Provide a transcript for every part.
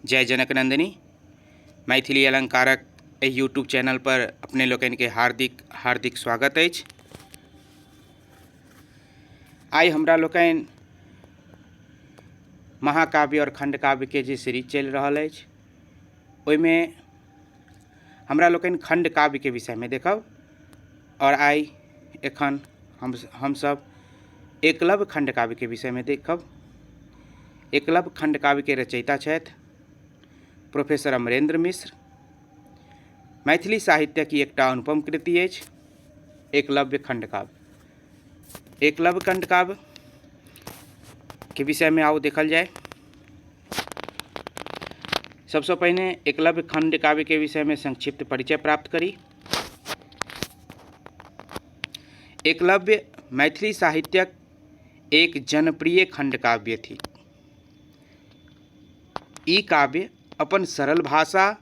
जय जनक नंदिनी मैथिली अलंकारक YouTube channel पर अपने लोकन के हार्दिक हार्दिक स्वागत अछि। आई हमरा लोकन महाकाव्य और खंडकाव्य के जे सीरीज चलि रहल अछि ओहिमे हमरा लोकन खंडकाव्य के विषय में देखब और आई एखन हम सब एकलव्य खंडकाव्य के विषय में देखब। एकलव्य खंडकाव्य के रचयिता छथि प्रोफेसर अमरेंद्र मिश्र। मैथिली साहित्य की एकटा अनुपम कृति अछि एकलव्य खंडकाव्य। एकलव्य खंडकाव्य के विषय में आओ देखल जाए। सबसे पहले एकलव्य खंडकाव्य के विषय में संक्षिप्त परिचय प्राप्त करी। एकलव्य मैथिली साहित्यक एक जनप्रिय खंडकाव्य थी। ई काव्य अपन सरल भाषा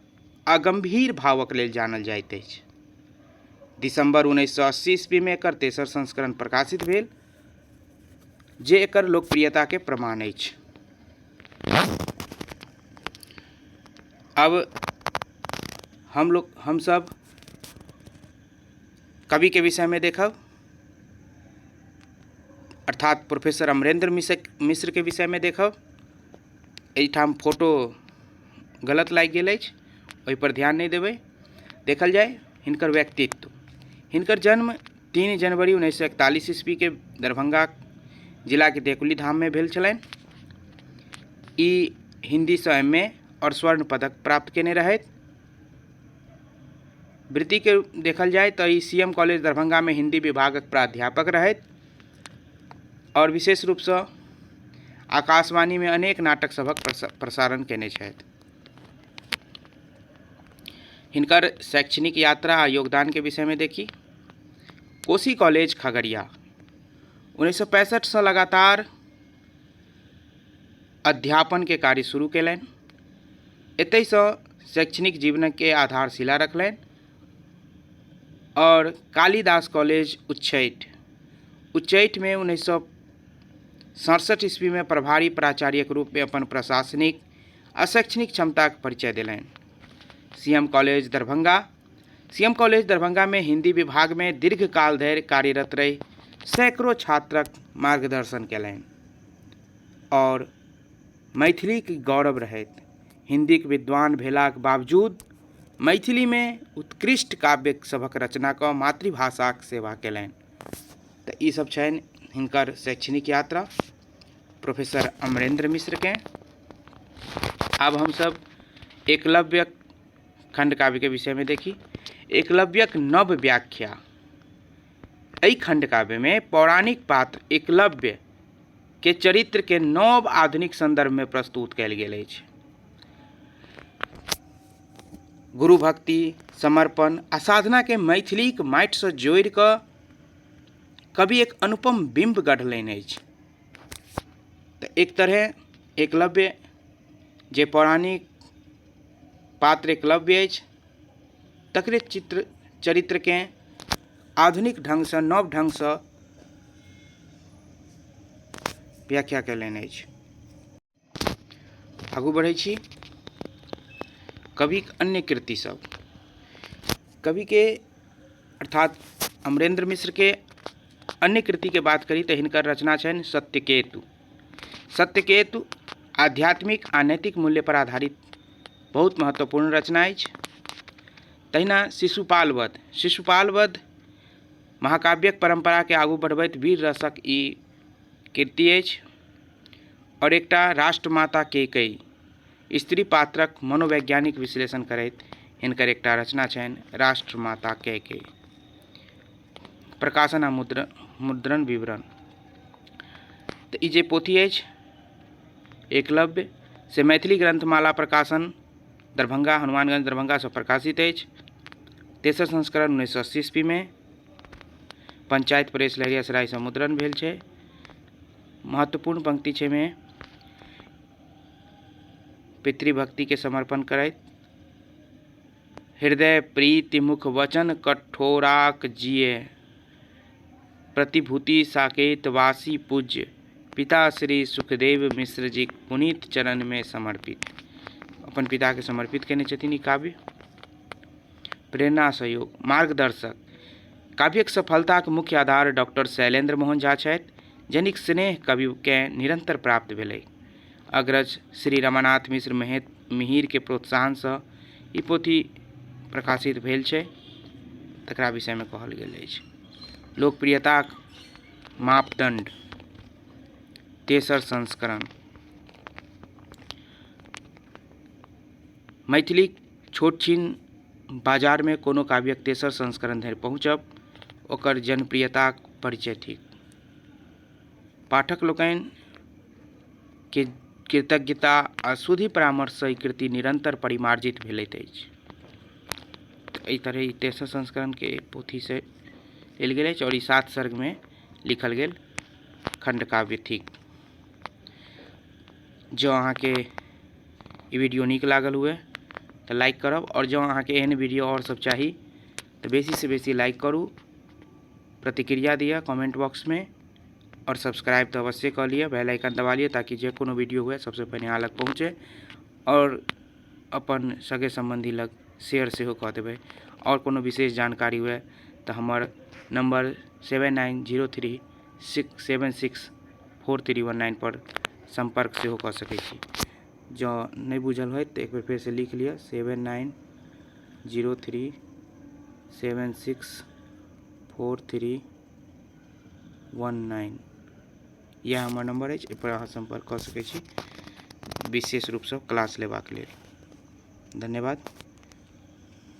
आ गंभीर भावक लेल जानल जाइत अछि। दिसंबर 1980 ईस्वी में एकर तेसर संस्करण प्रकाशित भेल जे एकर लोकप्रियता के प्रमाण अछि। अब हम सब कवि के विषय में देखब अर्थात प्रोफेसर अमरेंद्र मिश्र के विषय में देखब। एहिठाम फोटो गलत लागि गेल अछि, ओहि पर ध्यान नहीं देबै। देखल जाए हिनकर व्यक्तित्व। हिनकर जन्म 3 जनवरी 1941 ईस्वी के दरभंगा जिला के देकुली धाम में भेल छलनि। ई हिंदी से एमए और स्वर्ण पदक प्राप्त केने रहथि। वृत्ति के देखल जाए तो ई सीएम कॉलेज दरभंगा में हिंदी विभागक प्राध्यापक रहथि और विशेष रूप से आकाशवाणी में अनेक नाटक सभक प्रसारण केने छथि। हिनकर शैक्षणिक यात्रा आ योगदान के विषय में देखी। कोसी कॉलेज खगड़िया 1965 से लगातार अध्यापन के कार्य शुरू केलनि। एतय से शैक्षणिक जीवन के आधारशिला रखलनि और कालिदास कॉलेज उच्चैठ में 1967 ईस्वी में प्रभारी प्राचार्य के रूप में अपन प्रशासनिक आ शैक्षणिक क्षमता के परिचय दिलनि। सीएम कॉलेज दरभंगा में हिंदी विभाग में दीर्घकाल धरि कार्यरत रही सैकड़ों छात्रक मार्गदर्शन केलनि और मैथिली के गौरव रहैत हिंदी के विद्वान भेलाक बावजूद मैथिली में उत्कृष्ट काव्य सभक रचना क मातृभाषाक सेवा केलनि। तो ई सब छनि हिनकर शैक्षणिक यात्रा प्रोफेसर अमरेंद्र मिश्र के। अब हम सब एकलव्य खंडकाव्य के विषय में देखी। एकलव्यक नव व्याख्या। एहि खंडकाव्य में पौराणिक पात्र एकलव्य के चरित्र के नव आधुनिक संदर्भ में प्रस्तुत कयल गेल अछि। गुरु भक्ति, समर्पण आ साधना के मैथिली के माटि से जोड़ि कऽ कवि एक अनुपम बिंब गढ़लनि अछि। तो एक तरह एकलव्य जे पौराणिक पात्र एकलव्य अछि तकरे चरित्र के आधुनिक ढंग से नव ढंग से व्याख्या कयलनि अछि। आगू बढ़ै छी। कवि अन्य कृति सब। कवि के अर्थात अमरेंद्र मिश्र के अन्य कृति के बात करी तो हिनकर रचना छनि सत्यकेतु। सत्यकेतु आध्यात्मिक आ नैतिक मूल्य पर आधारित बहुत महत्वपूर्ण रचना अछि। तहिना शिशुपाल वध महाकाव्यक परंपरा के आगू बढ़बैत वीर रसक ई कृति अछि और एकटा राष्ट्रमाता केकई स्त्री पात्रक मनोवैज्ञानिक विश्लेषण करैत हिनकर एकटा रचना छनि राष्ट्रमाता केकई। प्रकाशन आ मुद्रण विवरण। तो ई जे पोथी अछि एकलव्य से मैथिली ग्रंथमाला प्रकाशन दरभंगा हनुमानगंज दरभंगा से प्रकाशित अछि। तेसर संस्करण 1980 ईस्वी में पंचायत प्रेस लहरियासराय से मुद्रण भेल छै। महत्वपूर्ण पंक्ति छै में पितृभक्ति के समर्पण करैत हृदय प्रीति मुख वचन कठोराक जिये प्रतिभूति साकेत वासी पूज्य पिता श्री सुखदेव मिश्र जी पुनीत चरण में समर्पित। अपन पिता के समर्पित केने छथिन ई काव्य। प्रेरणा सहयोग मार्गदर्शक काव्यक सफलताक मुख्य आधार डॉक्टर शैलेंद्र मोहन झा छथि, जनिक स्नेह कविकेँ निरंतर प्राप्त भेलै। अग्रज श्री रमानाथ मिश्र मिहिर के प्रोत्साहनसँ ई पोथी प्रकाशित भेल छै, तकरा विषयमे कहल गेल अछि। लोकप्रियताक मापदंड तेसर संस्करण मैथिलीक छोट छीन बाजारमे कोनो काव्यक तेसर संस्करण धरि पहुँचब ओकर जनप्रियताक परिचय थिक। पाठक लोकनि के कृतज्ञता आ सुधि परामर्शसँ ई कृति निरंतर परिमार्जित भेलैत अछि। एहि तरह ई तेसर संस्करणके पोथी से लेल गेल अछि और ई 7 सर्ग में लिखल गेल खंड काव्य थिक। जो अहाँके ई वीडियो नीक लागल हुए तो लाइक करब, और जो अहाँके एहन वीडियो और सब चाही तो बेसी से बेसी लाइक करू, प्रतिक्रिया दिया कमेंट बॉक्स में, और सब्सक्राइब तो अवश्य कर लिया, बेल आइकन दबा लिया ताकि जे कोनो वीडियो हुए सबसे पहले अहाँ लग पहुँचे, और अपन सगे संबंधी लग शेयर सेहो कऽ देबै। और कोनो विशेष जानकारी हुए तो हमर नंबर 7903767431 पर संपर्क सेहो कऽ सकै छी। जो नहीं बुझल हो तो एक बार फिर से लिख लिया 7903764319 यह हमर नंबर है, पर अहाँ संपर्क कर सकै छी विशेष रूप से क्लास लेबाक लेल। धन्यवाद।